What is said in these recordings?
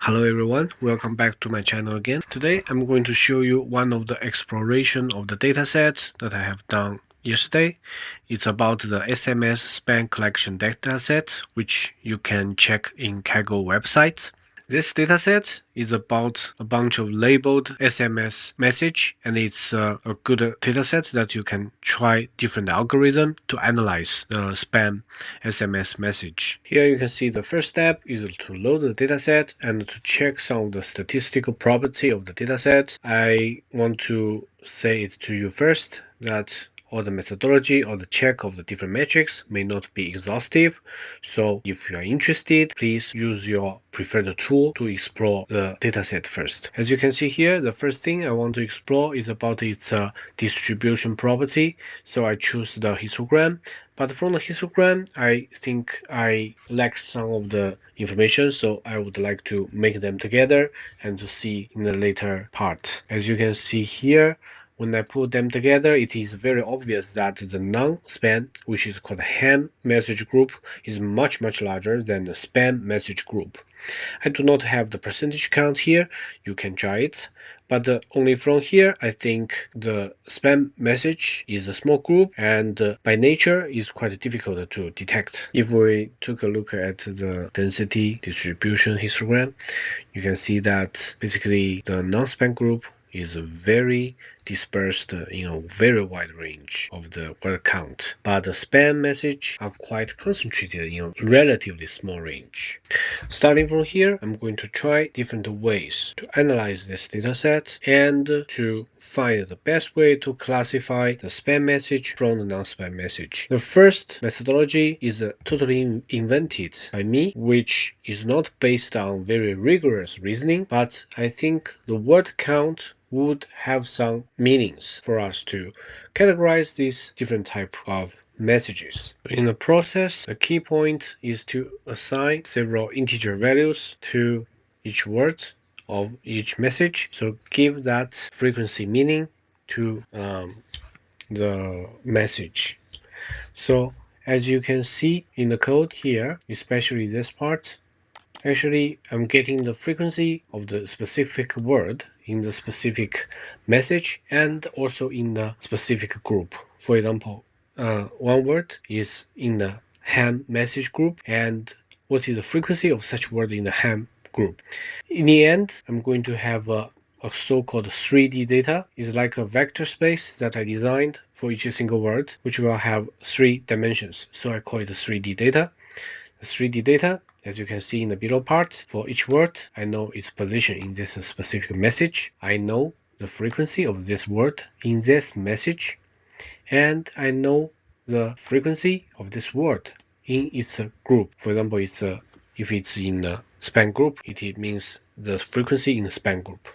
Hello everyone, welcome back to my channel again. Today I'm going to show you one of the exploration of the datasets that I have done yesterday. It's about the SMS spam collection dataset, which you can check in Kaggle website. This dataset is about a bunch of labeled SMS message, and it's a good dataset that you can try different algorithm to analyze the spam SMS message. Here you can see the first step is to load the dataset and to check some of the statistical property of the dataset. I want to say it to you first that or the methodology or the check of the different metrics may not be exhaustive. So if you are interested, please use your preferred tool to explore the dataset first. As you can see here, the first thing I want to explore is about its distribution property. So I choose the histogram. But from the histogram, I think I lack some of the information, so I would like to make them together and to see in the later part. As you can see here, when I put them together, it is very obvious that the non-spam, which is called ham message group, is much larger than the spam message group. I do not have the percentage count here. You can try it. But only from here, I think the spam message is a small group and by nature is quite difficult to detect. If we took a look at the density distribution histogram, you can see that basically the non-spam group is very dispersed in a very wide range of the word count, but the spam message are quite concentrated in a relatively small range. Starting from here, I'm going to try different ways to analyze this dataset and to find the best way to classify the spam message from the non-spam message. The first methodology is totally invented by me, which is not based on very rigorous reasoning, but I think the word count would have some meanings for us to categorize these different type of messages. In the process, the key point is to assign several integer values to each word of each message. So give that frequency meaning to the message. So as you can see in the code here, especially this part, actually I'm getting the frequency of the specific word in the specific message and also in the specific group. For example, one word is in the ham message group, and what is the frequency of such word in the ham group. In the end, I'm going to have a so-called 3D data. Is like a vector space that I designed for each single word, which will have 3 dimensions. So I call it 3D data. The 3D data, as you can see in the below part, for each word, I know its position in this specific message. I know the frequency of this word in this message, and I know the frequency of this word in its group. For example, if it's in the span group, it means the frequency in the span group.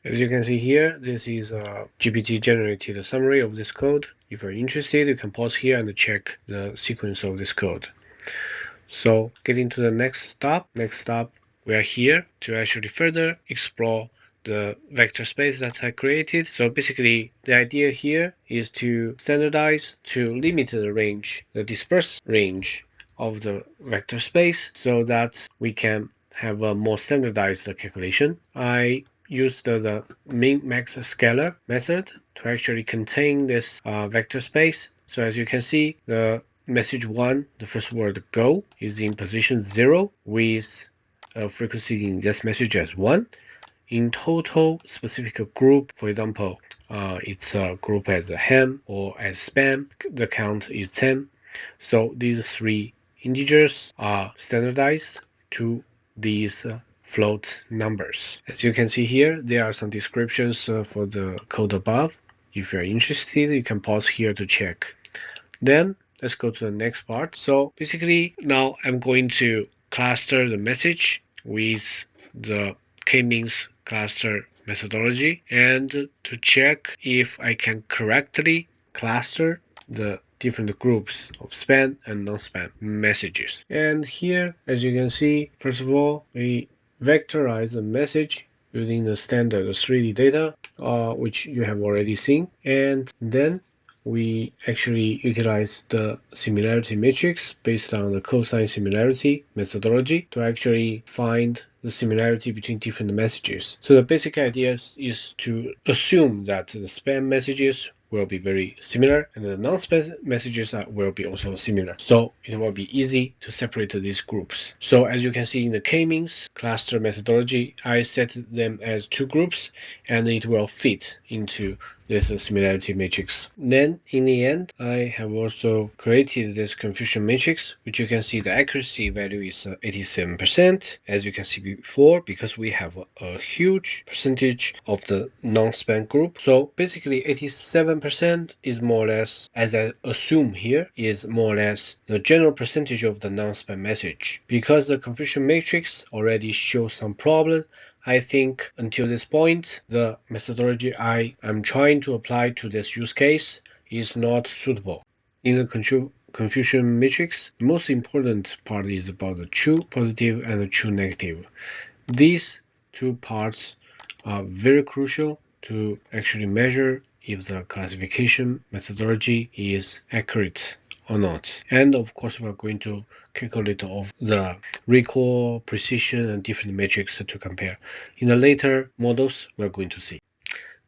As you can see here, this is a GPT generated summary of this code. If you're interested, you can pause here and check the sequence of this code. So getting to the next stop, we are here to actually further explore the vector space that I created. So basically the idea here is to standardize, to limit the range, the dispersed range of the vector space so that we can have a more standardized calculation. I used the min-max scalar method to actually contain this vector space. So as you can see, the message 1, the first word go, is in position 0 with a frequency in this message as 1. In total specific group, for example, it's a group as a ham or as spam, the count is 10. So these 3 integers are standardized to these float numbers. As you can see here, there are some descriptions for the code above. If you're interested, you can pause here to check. Then let's go to the next part. So basically now I'm going to cluster the message with the k-means cluster methodology and to check if I can correctly cluster the different groups of spam and non-spam messages. And here, as you can see, first of all, we vectorize the message using the standard 3D data, which you have already seen. And then we actually utilize the similarity matrix based on the cosine similarity methodology to actually find the similarity between different messages. So the basic idea is to assume that the spam messages will be very similar and the non-spam messages will be also similar. So it will be easy to separate these groups. So as you can see in the k-means cluster methodology, I set them as two groups and it will fit into this similarity matrix. Then in the end, I have also created this confusion matrix, which you can see the accuracy value is 87%, as you can see before, because we have a huge percentage of the non-spam group. So basically 87% is more or less, as I assume here, is more or less the general percentage of the non-spam message. Because the confusion matrix already shows some problem, I think until this point, the methodology I am trying to apply to this use case is not suitable. In the confusion matrix, the most important part is about the true positive and the true negative. These two parts are very crucial to actually measure if the classification methodology is accurate or not. And of course, we're going to calculate of the recall, precision, and different metrics to compare. In the later models, we're going to see.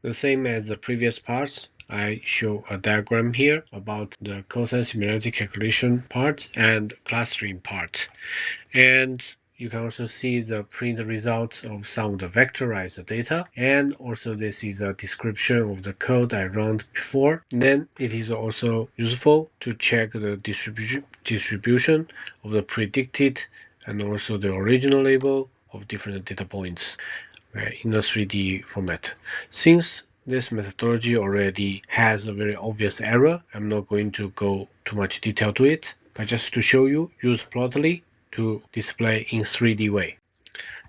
The same as the previous parts, I show a diagram here about the cosine similarity calculation part and clustering part. And you can also see the print results of some of the vectorized data, and also this is a description of the code I ran before. Then it is also useful to check the distribution of the predicted and also the original label of different data points in a 3D format. Since this methodology already has a very obvious error, I'm not going to go too much detail to it, but just to show you, use Plotly to display in 3D way.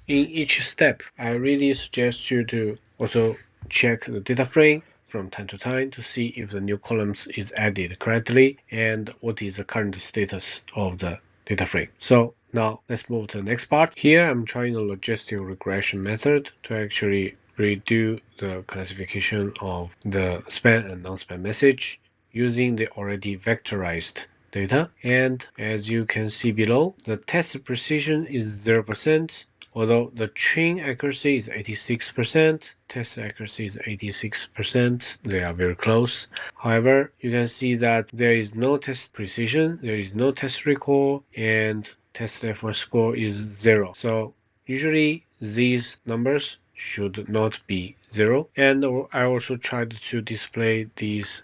In each step, I really suggest you to also check the data frame from time to time to see if the new columns is added correctly and what is the current status of the data frame. So now let's move to the next part. Here I'm trying a logistic regression method to actually redo the classification of the spam and non-spam message using the already vectorized data. And as you can see below, the test precision is 0%, although the train accuracy is 86%, test accuracy is 86%, they are very close. However, you can see that there is no test precision, there is no test recall, and test effort score is 0. So usually these numbers should not be 0. And I also tried to display these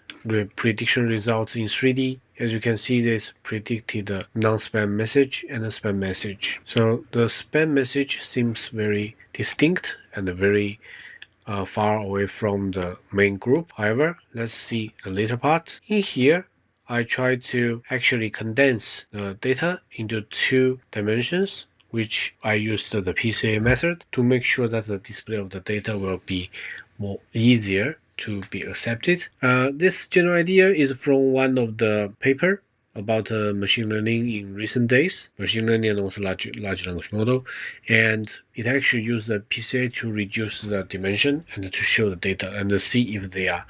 prediction results in 3D. As you can see, this predicted a non-spam message and a spam message. So the spam message seems very distinct and very far away from the main group. However, let's see the later part. In here, I try to actually condense the data into 2 dimensions, which I used the PCA method to make sure that the display of the data will be more easier to be accepted. This general idea is from one of the paper about machine learning in recent days, machine learning and also large language model, and it actually used the PCA to reduce the dimension and to show the data and to see if they are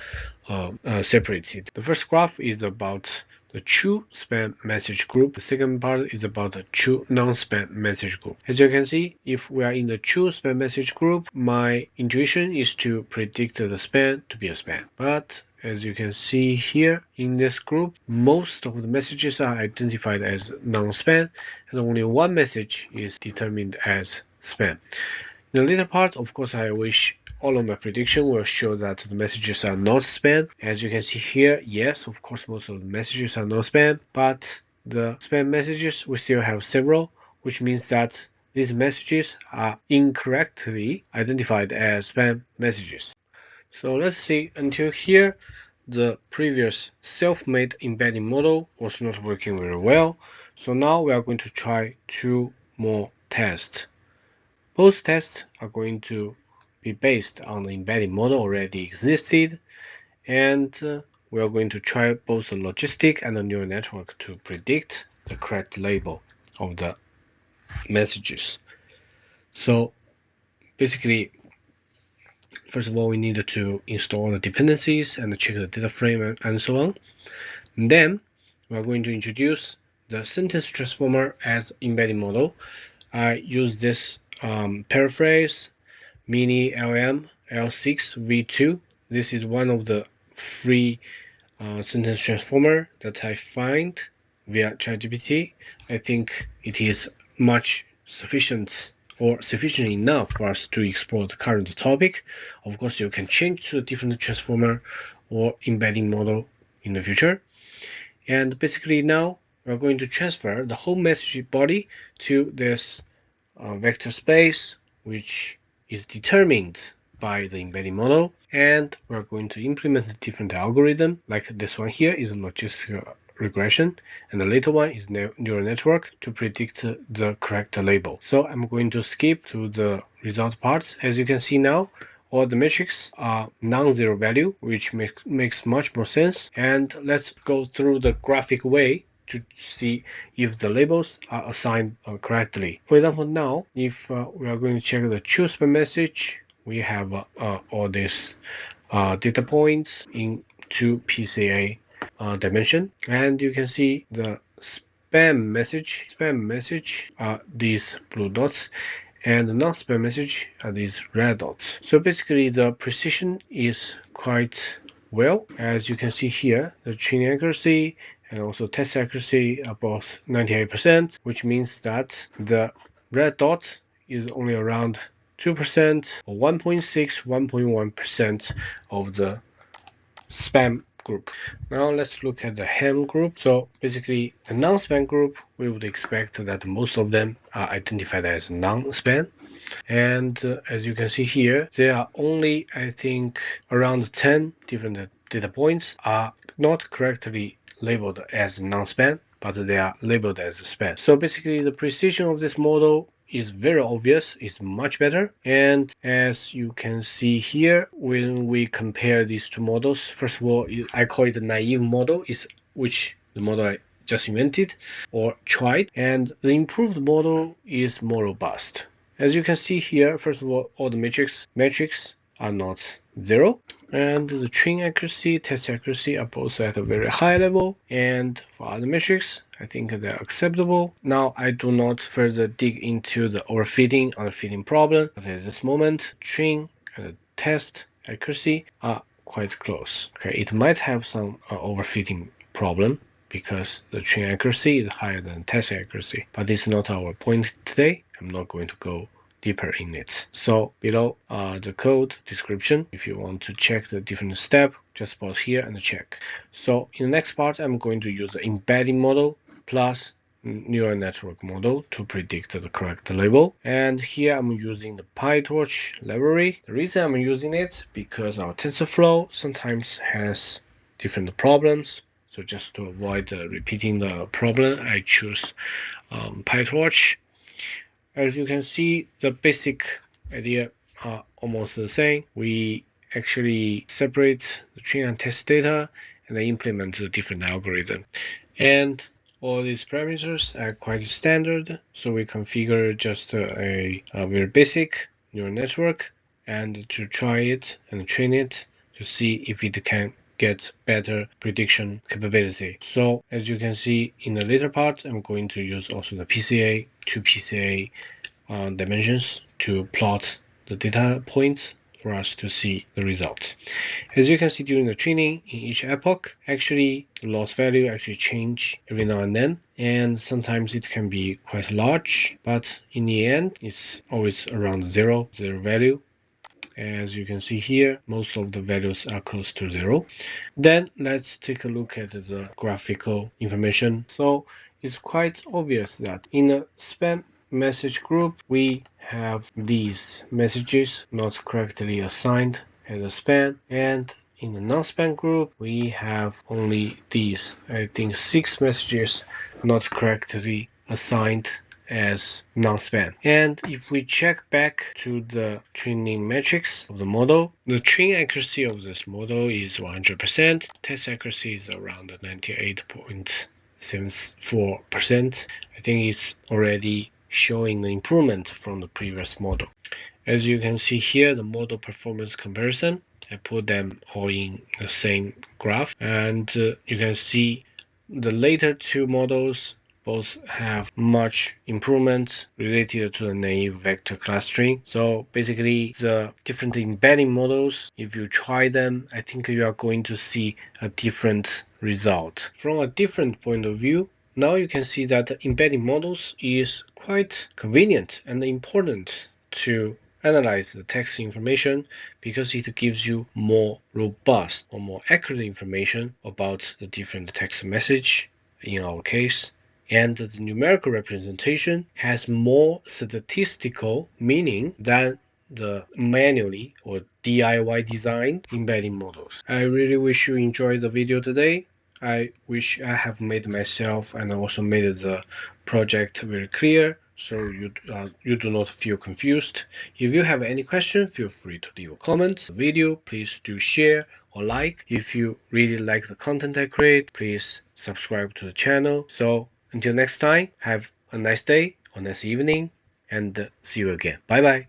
separated. The first graph is about the true spam message group. The second part is about the true non-spam message group. As you can see, if we are in the true spam message group, my intuition is to predict the spam to be a spam. But as you can see here, in this group, most of the messages are identified as non-spam, and only one message is determined as spam. In the later part, of course, I wish all of my prediction will show that the messages are not spam. As you can see here, yes, of course, most of the messages are not spam, but the spam messages, we still have several, which means that these messages are incorrectly identified as spam messages. So let's see, until here, the previous self-made embedding model was not working very well. So now we are going to try 2 more tests. Both tests are going to be based on the embedding model already existed, and we are going to try both the logistic and the neural network to predict the correct label of the messages. So basically, First of all, we need to install the dependencies and check the data frame and so on. And then we are going to introduce the sentence transformer as embedding model. I use this paraphrase mini LM L6 V2. This is one of the free sentence transformer that I find via ChatGPT. I think it is much sufficient or sufficient enough for us to explore the current topic. Of course, you can change to a different transformer or embedding model in the future. And basically now we're going to transfer the whole message body to this vector space, which is determined by the embedding model, and we're going to implement a different algorithm. Like this one here is logistic regression, and the later one is neural network to predict the correct label. So I'm going to skip to the result parts. As you can see now, all the metrics are non-zero value, which makes much more sense. And let's go through the graphic way to see if the labels are assigned correctly. For example, now if we are going to check the choose by message, we have all these data points in 2 PCA dimension, and you can see the spam message are these blue dots, and the non-spam message are these red dots. So basically the precision is quite well. As you can see here, the training accuracy and also test accuracy are both 98%, which means that the red dot is only around 2% or 1.6, 1.1% of the spam group. Now let's look at the ham group. So basically the non-spam group, we would expect that most of them are identified as non-spam. And as you can see here, there are only, I think, around 10 different data points are not correctly labeled as non-spam, but they are labeled as spam. So basically the precision of this model is very obvious, it's much better. And as you can see here, when we compare these two models, first of all, I call it a naive model, which the model I just invented or tried, and the improved model is more robust. As you can see here, first of all the metrics are not zero, and the train accuracy, test accuracy are both at a very high level, and for other metrics, I think they're acceptable. Now, I do not further dig into the overfitting or fitting problem, but at this moment, train and test accuracy are quite close. Okay, it might have some overfitting problem because the train accuracy is higher than test accuracy, but it's not our point today. I'm not going to go deeper in it. So below the code description, if you want to check the different step, just pause here and check. So in the next part, I'm going to use the embedding model plus neural network model to predict the correct label. And here I'm using the PyTorch library. The reason I'm using it because our TensorFlow sometimes has different problems. So just to avoid repeating the problem, I choose PyTorch. As you can see, the basic idea are almost the same. We actually separate the train and test data and then implement the different algorithm. And all these parameters are quite standard, so we configure just a very basic neural network and to try it and train it to see if it can get better prediction capability. So as you can see in the later part, I'm going to use also the PCA, 2 PCA dimensions to plot the data points for us to see the result. As you can see during the training, in each epoch, actually the loss value actually change every now and then, and sometimes it can be quite large, but in the end, it's always around zero value. As you can see here, most of the values are close to zero. Then let's take a look at the graphical information. So it's quite obvious that in a spam message group, we have these messages not correctly assigned as a spam, and in the non-spam group, we have only these, I think, 6 messages not correctly assigned as non-spam. And if we check back to the training metrics of the model, the train accuracy of this model is 100%, test accuracy is around 98.74%. I think it's already showing the improvement from the previous model. As you can see here, the model performance comparison, I put them all in the same graph, and you can see the later two models both have much improvements related to the naive vector clustering. So basically, the different embedding models, if you try them, I think you are going to see a different result. From a different point of view, now you can see that embedding models is quite convenient and important to analyze the text information because it gives you more robust or more accurate information about the different text message in our case. And the numerical representation has more statistical meaning than the manually or DIY designed embedding models. I really wish you enjoyed the video today. I wish I have made myself and also made the project very clear so you do not feel confused. If you have any question, feel free to leave a comment. The video, please do share or like. If you really like the content I create, please subscribe to the channel. So until next time, have a nice day or nice evening, and see you again. Bye bye.